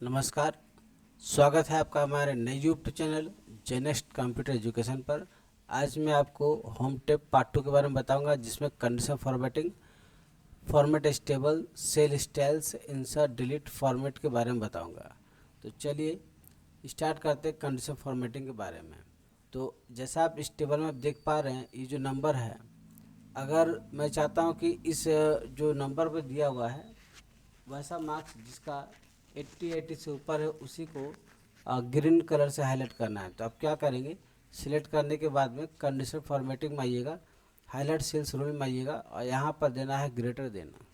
नमस्कार। स्वागत है आपका हमारे नए यूट्यूब चैनल जेनेस्ट कंप्यूटर एजुकेशन पर। आज मैं आपको होम टेप पार्ट 2 के बारे में बताऊंगा, जिसमें condition formatting, format stable, cell styles, insert delete format के बारे में बताऊंगा। तो चलिए स्टार्ट करते हैं कंडीशन फॉर्मेटिंग के बारे में। तो जैसा आप इस टेबल में देख पा रहे हैं, ये जो नंबर है, अगर मैं चाहता हूँ कि इस जो नंबर पर दिया हुआ है वैसा मार्क्स जिसका 80 से ऊपर है उसी को ग्रीन कलर से हाईलाइट करना है। तो आप क्या करेंगे, सिलेक्ट करने के बाद में कंडीशन फॉर्मेटिंग में आइएगा, हाईलाइट सेल्स रूल में आइएगा और यहाँ पर देना है ग्रेटर देना,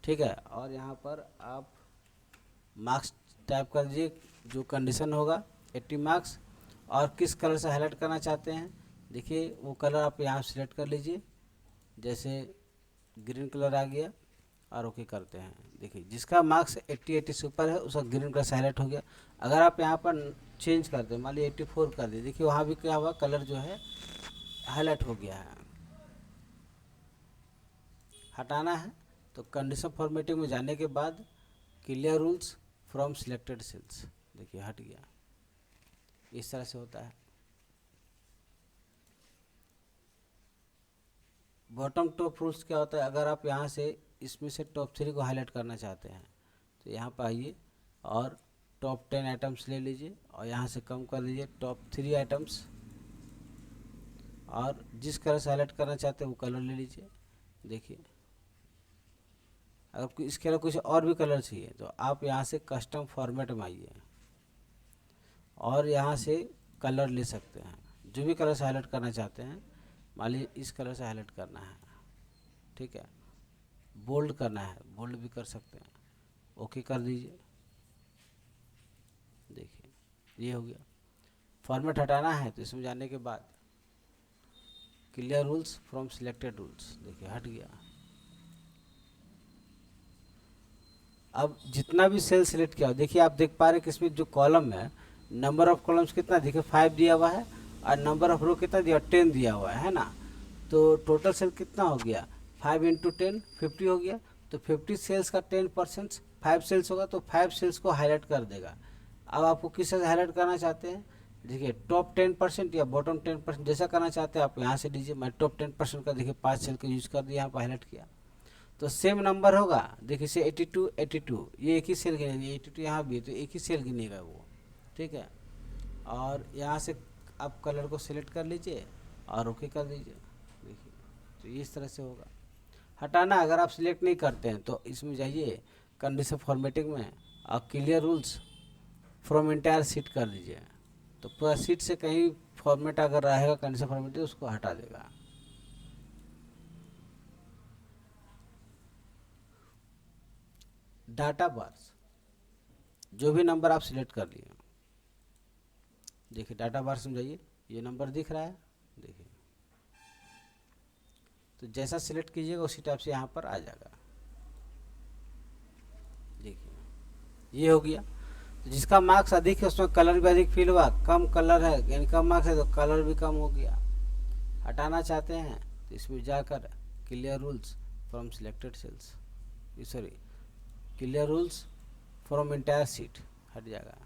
ठीक है। और यहाँ पर आप मार्क्स टाइप कर दीजिए, जो कंडीशन होगा 80 मार्क्स, और किस कलर से हाईलाइट करना चाहते हैं देखिए वो कलर आप यहाँ सिलेक्ट कर लीजिए। जैसे ग्रीन कलर आ गया और ओके करते हैं। देखिए जिसका मार्क्स 80 से ऊपर है उसका ग्रीन कलर हाईलाइट हो गया। अगर आप यहाँ पर चेंज करते हैं, मान लीजिए 84 कर दिए, देखिए वहाँ भी क्या हुआ, कलर जो है हाईलाइट हो गया है। हटाना है तो कंडीशन फॉर्मेटिंग में जाने के बाद clear rules from selected cells, देखिए हट गया। इस तरह से होता है। बॉटम टॉप रूल्स क्या होता है, अगर आप यहाँ से इसमें से टॉप 3 को हाईलाइट करना चाहते हैं तो यहाँ पर आइए और टॉप 10 आइटम्स ले लीजिए और यहाँ से कम कर लीजिए टॉप 3 आइटम्स, और जिस कलर से हाईलाइट करना चाहते हैं वो कलर ले लीजिए। देखिए अगर इसके अलावा कुछ और भी कलर चाहिए तो आप यहाँ से कस्टम फॉर्मेट में आइए और यहाँ से कलर ले सकते हैं। जो भी कलर से हाईलाइट करना चाहते हैं, मान लीजिए इस कलर से हाईलाइट करना है, ठीक है। बोल्ड करना है, बोल्ड भी कर सकते हैं, ओके कर दीजिए। देखिए ये हो गया। फॉर्मेट हटाना है तो इसमें जाने के बाद clear rules from selected rules, देखिए हट गया। अब जितना भी सेल सिलेक्ट किया, देखिए आप देख पा रहे हैं कि इसमें जो कॉलम है, नंबर ऑफ कॉलम्स कितना, देखिए 5 दिया हुआ है और नंबर ऑफ रो कितना दिया, 10 दिया हुआ है ना। तो टोटल सेल कितना हो गया, 5 इंटू 10 50 हो गया। तो 50 सेल्स का 10% 5 सेल्स होगा, तो 5 सेल्स को हाईलाइट कर देगा। अब आपको किस तरह से हाईलाइट करना चाहते हैं, देखिए टॉप 10% या बॉटम 10%, जैसा करना चाहते हैं आप यहाँ से दीजिए। मैं टॉप 10% का देखिए 5 सेल का यूज़ कर दिया, यहाँ पर हाईलाइट किया तो सेम नंबर होगा। देखिए से 82 ये एक ही सेल गिनेगा, 82 यहाँ भी है तो एक ही सेल गिनेगा वो, ठीक है। और यहाँ से आप कलर को सिलेक्ट कर लीजिए और ओके कर दीजिए। देखिए तो इस तरह से होगा। हटाना अगर आप सिलेक्ट नहीं करते हैं तो इसमें जाइए कंडीशन फॉर्मेटिंग में और clear rules from entire seat कर दीजिए। तो पूरा सीट से कहीं फॉर्मेट अगर रहेगा कंडीशन फॉर्मेटिंग उसको हटा देगा। डाटा बार्स, जो भी नंबर आप सिलेक्ट कर लिए, देखिए डाटा बार में जाइए, ये नंबर दिख रहा है, देखिए तो जैसा सिलेक्ट कीजिएगा उसी टाइप से यहाँ पर आ जाएगा। देखिए ये हो गया। तो जिसका मार्क्स अधिक है उसमें कलर भी अधिक फिल हुआ, कम कलर है यानी कम मार्क्स है तो कलर भी कम हो गया। हटाना चाहते हैं तो इसमें जाकर clear rules from selected cells, sorry clear rules from entire sheet, हट जाएगा।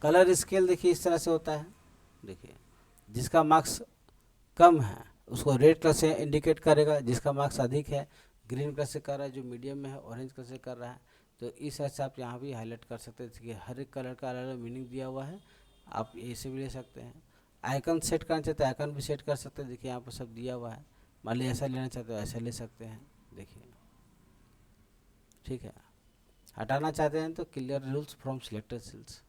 कलर स्केल देखिए इस तरह से होता है। देखिए जिसका मार्क्स कम है उसको रेड कलर से इंडिकेट करेगा, जिसका मार्क्स अधिक है ग्रीन कलर से कर रहा है, जो मीडियम में है ऑरेंज कलर से कर रहा है। तो इस तरह से आप यहाँ भी हाईलाइट कर सकते हैं। देखिए हर एक कलर का अलग अलग मीनिंग दिया हुआ है, आप ऐसे भी ले सकते हैं। आइकन सेट करना चाहते हैं आइकन भी सेट कर सकते हैं, देखिए यहाँ पर सब दिया हुआ है। मान लीजिए ऐसा लेना चाहते हो ऐसा ले सकते हैं, देखिए ठीक है। हटाना चाहते हैं तो clear rules from selected cells.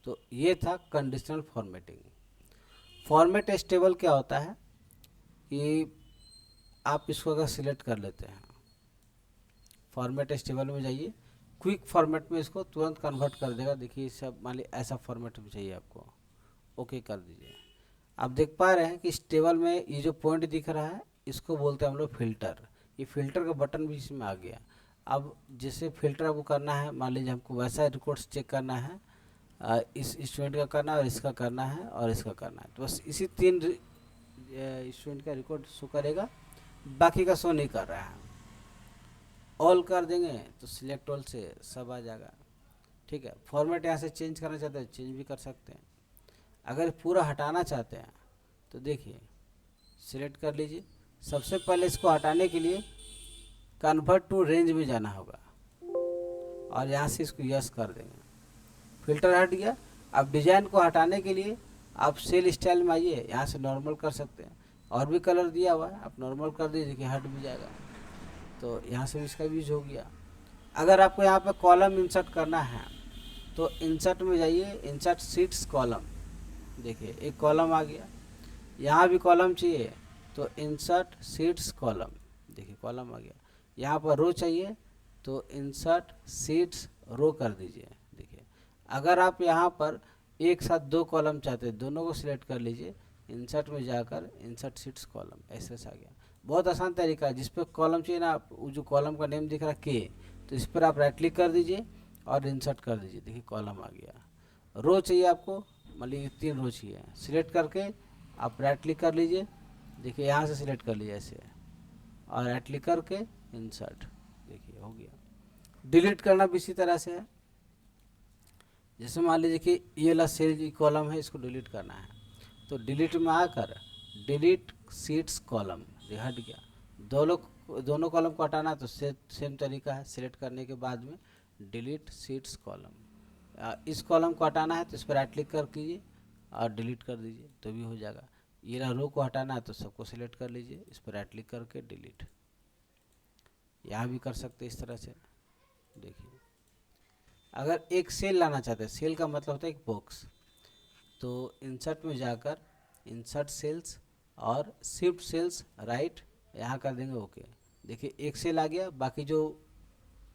तो ये था कंडीशनल फॉर्मेटिंग। फॉर्मेट स्टेबल क्या होता है कि आप इसको अगर सिलेक्ट कर लेते हैं, फॉर्मेट स्टेबल में जाइए, क्विक फॉर्मेट में इसको तुरंत कन्वर्ट कर देगा। देखिए सब मान लीजिए ऐसा फॉर्मेट में चाहिए आपको, ओके कर दीजिए। आप देख पा रहे हैं कि इस टेबल में ये जो पॉइंट दिख रहा है इसको बोलते हैं हम लोग फिल्टर। ये फिल्टर का बटन भी इसमें आ गया। अब जैसे फिल्टर आपको करना है, मान लीजिए हमको वैसा रिकॉर्ड्स चेक करना है, इस स्टूडेंट का करना है और इसका करना है और इसका करना है, तो बस इसी 3 स्टूडेंट का रिकॉर्ड शो करेगा बाकी का शो नहीं कर रहा है। ऑल कर देंगे तो सिलेक्ट ऑल से सब आ जाएगा। ठीक है, फॉर्मेट यहाँ से चेंज करना चाहते हैं चेंज भी कर सकते हैं। अगर पूरा हटाना चाहते हैं तो देखिए सिलेक्ट कर लीजिए। सबसे पहले इसको हटाने के लिए कन्वर्ट टू रेंज में जाना होगा और यहाँ से इसको यस कर देंगे। फिल्टर हट गया। अब डिजाइन को हटाने के लिए आप सेल स्टाइल में आइए, यहाँ से नॉर्मल कर सकते हैं। और भी कलर दिया हुआ है, आप नॉर्मल कर दीजिए कि हट भी जाएगा। तो यहाँ से भी इसका यूज हो गया। अगर आपको यहाँ पे कॉलम इंसर्ट करना है तो इंसर्ट में जाइए, इंसर्ट सीट्स कॉलम। देखिए एक कॉलम आ गया। यहाँ भी कॉलम चाहिए तो इंसर्ट सीट्स कॉलम। देखिए कॉलम आ गया। यहाँ पर रो चाहिए तो इंसर्ट सीट्स रो कर दीजिए। देखिए अगर आप यहाँ पर एक साथ दो कॉलम चाहते हैं, दोनों को सिलेक्ट कर लीजिए, इंसर्ट में जाकर इंसर्ट सीट्स कॉलम ऐसे आ गया। बहुत आसान तरीका है। जिस पर कॉलम चाहिए ना, आप जो कॉलम का नेम दिख रहा है के, तो इस पर आप राइट क्लिक कर दीजिए और इंसर्ट कर दीजिए। देखिए कॉलम आ गया। रो चाहिए आपको, मान लीजिए 3 रो चाहिए, सिलेक्ट करके आप राइट क्लिक कर लीजिए। देखिए यहाँ से सिलेक्ट कर लीजिए ऐसे और राइट क्लिक करके इंसर्ट। देखिए हो गया। डिलीट करना भी इसी तरह से है। जैसे मान लीजिए कि ये वाला सेल की कॉलम है, इसको डिलीट करना है तो डिलीट में आकर डिलीट सीट्स कॉलम, ये हट गया। दोनों कॉलम को हटाना तो सेम तरीका है। सिलेक्ट करने के बाद में डिलीट सीट्स कॉलम। इस कॉलम को हटाना है तो इस पर राइट क्लिक कर कीजिए और डिलीट कर दीजिए तो भी हो जाएगा। ये रो को हटाना है तो सबको सिलेक्ट कर लीजिए, इस पर राइट क्लिक करके डिलीट। यहाँ भी कर सकते हैं इस तरह से। देखिए अगर एक सेल लाना चाहते हैं, सेल का मतलब होता है एक बॉक्स, तो इंसर्ट में जाकर इंसर्ट सेल्स और शिफ्ट सेल्स राइट यहाँ कर देंगे ओके। देखिए एक सेल आ गया, बाकी जो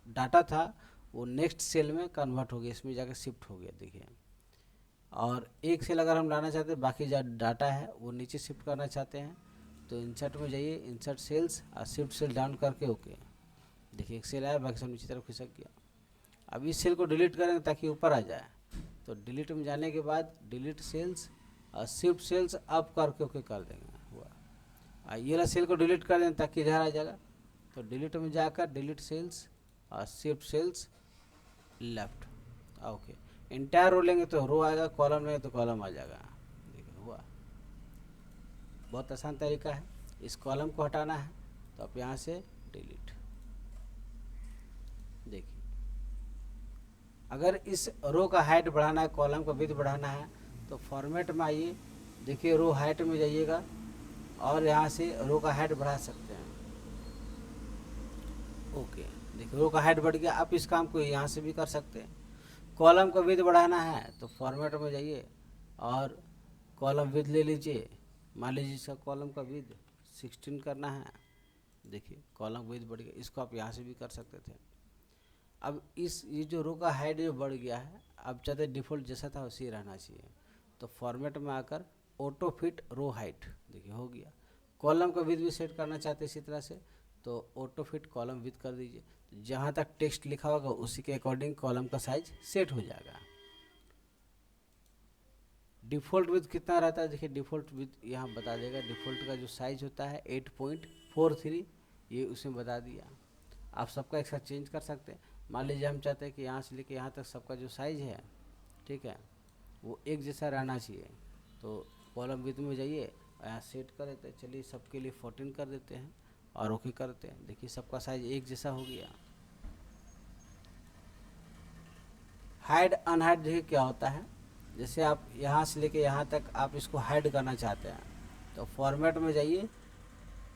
डाटा था वो नेक्स्ट सेल में कन्वर्ट हो गया, इसमें जाकर शिफ्ट हो गया। देखिए और एक सेल अगर हम लाना चाहते हैं, बाकी जो डाटा है वो नीचे शिफ्ट करना चाहते हैं तो इंसर्ट में जाइए, इंसर्ट सेल्स और शिफ्ट सेल डाउन करके ओके। देखिए एक सेल आया, बाकी सब नीचे तरफ खिसक गया। अब इस सेल को डिलीट करेंगे ताकि ऊपर आ जाए, तो डिलीट में जाने के बाद डिलीट सेल्स और शिफ्ट सेल्स अप करके ओके कर देंगे। हुआ। ये वाला सेल को डिलीट कर देंगे ताकि इधर आ जाएगा, तो डिलीट में जाकर डिलीट सेल्स और shift cells left okay. Entire row लेंगे तो रो आएगा, कॉलम लेंगे तो कॉलम आ जाएगा। देखिए हुआ। बहुत आसान तरीका है। इस कॉलम को हटाना है तो आप यहाँ से डिलीट। देखिए अगर इस रो का हाइट बढ़ाना है, कॉलम का विड्थ बढ़ाना है तो फॉर्मेट में आइए। देखिए रो हाइट में जाइएगा और यहाँ से रो का हाइट बढ़ा सकते हैं। ओके देखिए रो का हाइट बढ़ गया। आप इस काम को यहाँ से भी कर सकते हैं। कॉलम का विड्थ बढ़ाना है तो फॉर्मेट में जाइए और कॉलम विड्थ ले लीजिए। मान लीजिए इसका कॉलम का विड्थ 16 करना है। देखिए कॉलम विड्थ बढ़ गया, इसको आप यहाँ से भी कर सकते थे। अब ये जो रो का हाइट जो बढ़ गया है, अब चाहते डिफ़ॉल्ट जैसा था उसी रहना चाहिए, तो फॉर्मेट में आकर ऑटो फिट रो हाइट। देखिए हो गया। कॉलम का विड्थ भी सेट करना चाहते हैं इसी तरह से, तो ऑटो फिट कॉलम विड्थ कर दीजिए। जहाँ तक टेक्स्ट लिखा होगा उसी के अकॉर्डिंग कॉलम का साइज सेट हो जाएगा। डिफ़ॉल्ट विड्थ कितना रहता है, देखिए डिफ़ॉल्ट विड्थ यहाँ बता देगा। डिफ़ॉल्ट का जो साइज होता है 8.43, ये उसमें बता दिया। आप सबका एक साथ चेंज कर सकते हैं। मान लीजिए हम चाहते हैं कि यहाँ से लेके यहाँ तक सबका जो साइज है, ठीक है, वो एक जैसा रहना चाहिए, तो कॉलम विड्थ में जाइए और यहाँ सेट कर देते हैं। चलिए सबके लिए 14 कर देते हैं और ओके करते हैं। देखिए सबका साइज एक जैसा हो गया। हाइड अनहाइड देखिए क्या होता है। जैसे आप यहाँ से लेके यहाँ तक आप इसको हाइड करना चाहते हैं तो फॉर्मेट में जाइए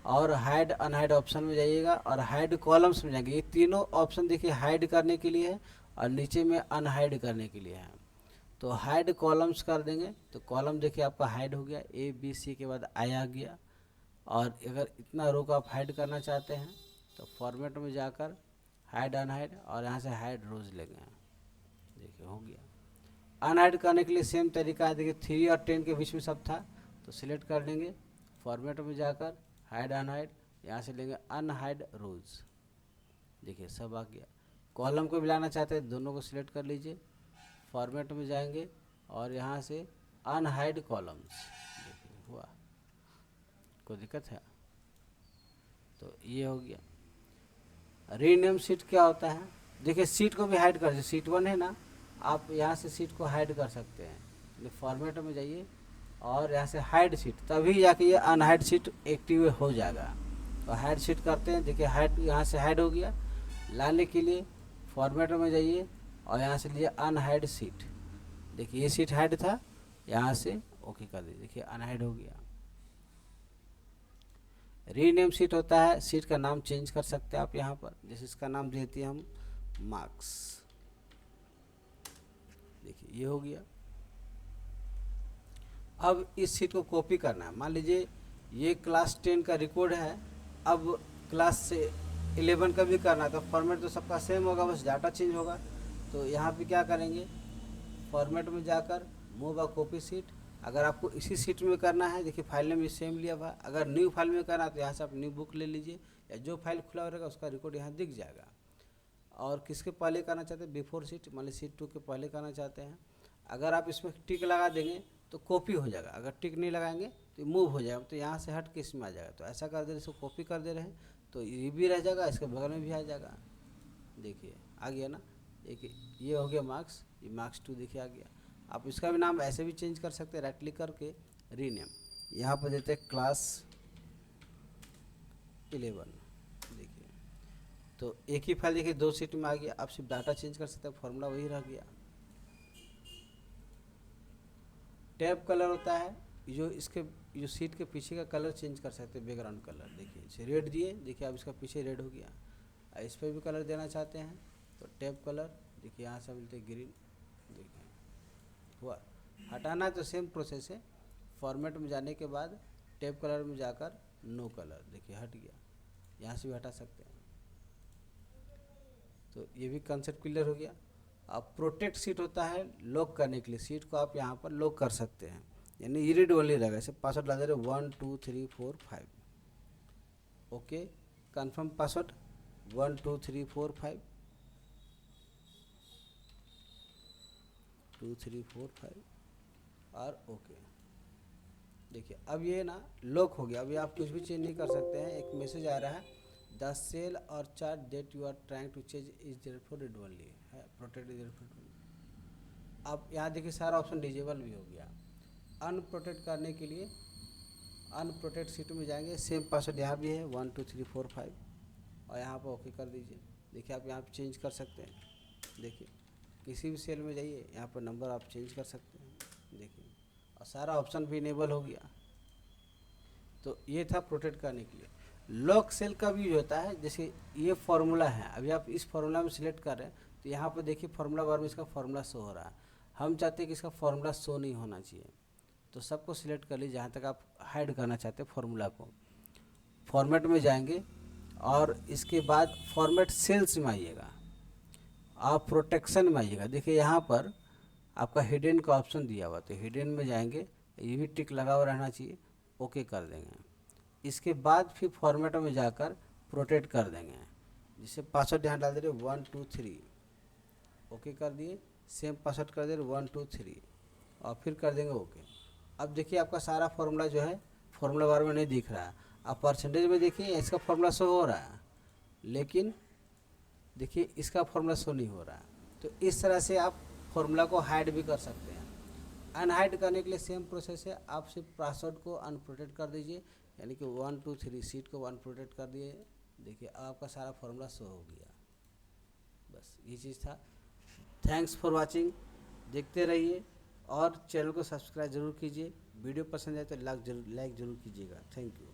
और हाइड अनहाइड ऑप्शन में जाइएगा और हाइड कॉलम्स में जाएंगे। ये तीनों ऑप्शन देखिए हाइड करने के लिए है और नीचे में अनहाइड करने के लिए है। तो हाइड कॉलम्स कर देंगे तो कॉलम देखिए आपका हाइड हो गया, ए बी सी के बाद आई आ गया। और अगर इतना रो को आप हाइड करना चाहते हैं तो फॉर्मेट में जाकर हाइड अनहाइड और यहाँ से हाइड रोज लेंगे। देखिए हो गया। अनहाइड करने के लिए सेम तरीका है। देखिए 3 और 10 के बीच में सब था तो सिलेक्ट कर लेंगे, फॉर्मेट में जाकर हाइड अनहाइड, यहाँ से लेंगे अनहाइड रोज। देखिए सब आ गया। कॉलम को भी लाना चाहते हैं, दोनों को सिलेक्ट कर लीजिए, फॉर्मेट में जाएंगे और यहाँ से अनहाइड कॉलम्स। देखिए हुआ। कोई दिक्कत है? तो ये हो गया। रीनेम सीट क्या होता है, देखिए सीट को भी हाइड कर, सीट 1 है ना, आप यहाँ से सीट को हाइड कर सकते हैं। फॉर्मेट में जाइए और यहाँ से हाइड सीट, तभी जाके ये अनहाइड सीट एक्टिव हो जाएगा। तो हाइड सीट करते हैं, देखिए हाइड, यहाँ से हाइड हो गया। लाने के लिए फॉर्मेट में जाइए और यहाँ से लीजिए अनहाइड सीट। देखिए ये सीट हाइड था, यहाँ से ओके कर दीजिए, देखिए अनहाइड हो गया। रीनेम सीट होता है, सीट का नाम चेंज कर सकते हैं आप यहाँ पर, जैसे इसका नाम देते हैं हम मार्क्स। देखिए ये हो गया। अब इस सीट को कॉपी करना है, मान लीजिए ये क्लास 10 का रिकॉर्ड है, अब क्लास से 11 का भी करना है, तो फॉर्मेट तो सबका सेम होगा, बस डाटा चेंज होगा। तो यहाँ पे क्या करेंगे, फॉर्मेट में जाकर मूव अ कॉपी सीट। अगर आपको इसी सीट में करना है, देखिए फाइल नेम सेम लिया हुआ। अगर न्यू फाइल में करना है तो यहाँ से आप न्यू बुक ले लीजिए, या जो फाइल खुला रहेगा उसका रिकॉर्ड यहाँ दिख जाएगा। और किसके पहले करना चाहते हैं, बिफोर सीट, मान लीजिए सीट 2 के पहले करना चाहते हैं। अगर आप इसमें टिक लगा देंगे तो कॉपी हो जाएगा, अगर टिक नहीं लगाएंगे तो मूव हो जाएगा, तो यहाँ से हट के इसमें आ जाएगा। तो ऐसा कर दे रहे, इसको कॉपी कर दे रहे हैं तो ये भी रह जाएगा, इसके बगल में भी आ जाएगा। देखिए आ गया ना, एक ये हो गया मार्क्स, ये मार्क्स 2 देखिए आ गया। आप इसका भी नाम ऐसे भी चेंज कर सकते हैं, राइट क्लिक करके रीनेम, यहाँ पर देते हैं क्लास 11। देखिए तो एक ही फाइल, देखिए 2 सीट में आ गया। आप सिर्फ डाटा चेंज कर सकते हैं, फॉर्मूला वही रह गया। टैब कलर होता है, जो इसके जो सीट के पीछे का कलर चेंज कर सकते हैं, बैकग्राउंड कलर। देखिए इसे रेड दिए, देखिए अब इसका पीछे रेड हो गया। इस पर भी कलर देना चाहते हैं तो टैब कलर, देखिए यहाँ से मिलते ग्रीन। देखिए हुआ। हटाना तो सेम प्रोसेस है, फॉर्मेट में जाने के बाद टैब कलर में जाकर नो कलर, देखिए हट गया। यहाँ से भी हटा सकते हैं। तो ये भी कंसेप्ट क्लियर हो गया। अब प्रोटेक्ट सीट होता है लॉक करने के लिए, सीट को आप यहाँ पर लॉक कर सकते हैं, यानी ये रीड ओनली रहेगा। ऐसे पासवर्ड डाल दे रहे 1 2 3 4 5, ओके कंफर्म पासवर्ड 1 2 3 4 5 2 3 4 5 और ओके। देखिए अब ये ना लॉक हो गया। अभी आप कुछ भी चेंज नहीं कर सकते हैं। एक मैसेज आ रहा है, the cell or chart that you are trying to change is therefore read only है, प्रोटेक्ट इज देयरफॉर। अब यहाँ देखिए सारा ऑप्शन डिजेबल भी हो गया। अनप्रोटेक्ट करने के लिए अनप्रोटेक्ट सीट में जाएंगे, सेम पासवर्ड यहाँ भी है 1 2 3 4 5 और यहाँ पर ओके कर दीजिए। देखिए आप यहाँ पर चेंज कर सकते हैं। देखिए किसी भी सेल में जाइए, यहाँ पर नंबर आप चेंज कर सकते हैं। देखिए और सारा ऑप्शन भी इनेबल हो गया। तो ये था प्रोटेक्ट करने के लिए। लॉक सेल का भी यूज होता है, जैसे ये फार्मूला है, अभी आप इस फार्मूला में सिलेक्ट कर रहे हैं तो यहाँ पर देखिए फार्मूला बार में इसका फार्मूला शो हो रहा है। हम चाहते हैं कि इसका फार्मूला शो नहीं होना चाहिए, तो सबको सिलेक्ट कर लीजिए जहाँ तक आप हाइड करना चाहते हैं फार्मूला को। फॉर्मेट में जाएंगे और इसके बाद फॉर्मेट सेल्स में आइएगा, आप प्रोटेक्शन में आइएगा। देखिए यहाँ पर आपका हिडन का ऑप्शन दिया हुआ, तो हिडन में जाएंगे, ये भी टिक लगा हुआ रहना चाहिए, ओके कर देंगे। इसके बाद फिर फॉर्मेट में जाकर प्रोटेक्ट कर देंगे, जिससे पासवर्ड यहाँ डाल दे रहे 1 2 3, ओके कर दिए। सेम पासवर्ड कर दे रहे 1 2 3 और फिर कर देंगे ओके। अब देखिए आपका सारा फार्मूला जो है फार्मूला बार में नहीं दिख रहा है। आप परसेंटेज में देखिए इसका फार्मूला शो हो रहा है, लेकिन देखिए इसका फार्मूला शो नहीं हो रहा है। तो इस तरह से आप फार्मूला को हाइड भी कर सकते हैं। अनहाइड करने के लिए सेम प्रोसेस है, आप सिर्फ पासवर्ड को अनप्रोटेक्ट कर दीजिए, यानी कि 1 2 3 सीट को अनप्रोटेक्ट कर दिए। देखिए आपका सारा फार्मूला शो हो गया। बस ये चीज़ था। थैंक्स फॉर वाचिंग, देखते रहिए और चैनल को सब्सक्राइब जरूर कीजिए। वीडियो पसंद आए तो लाइक जरूर कीजिएगा। Thank you.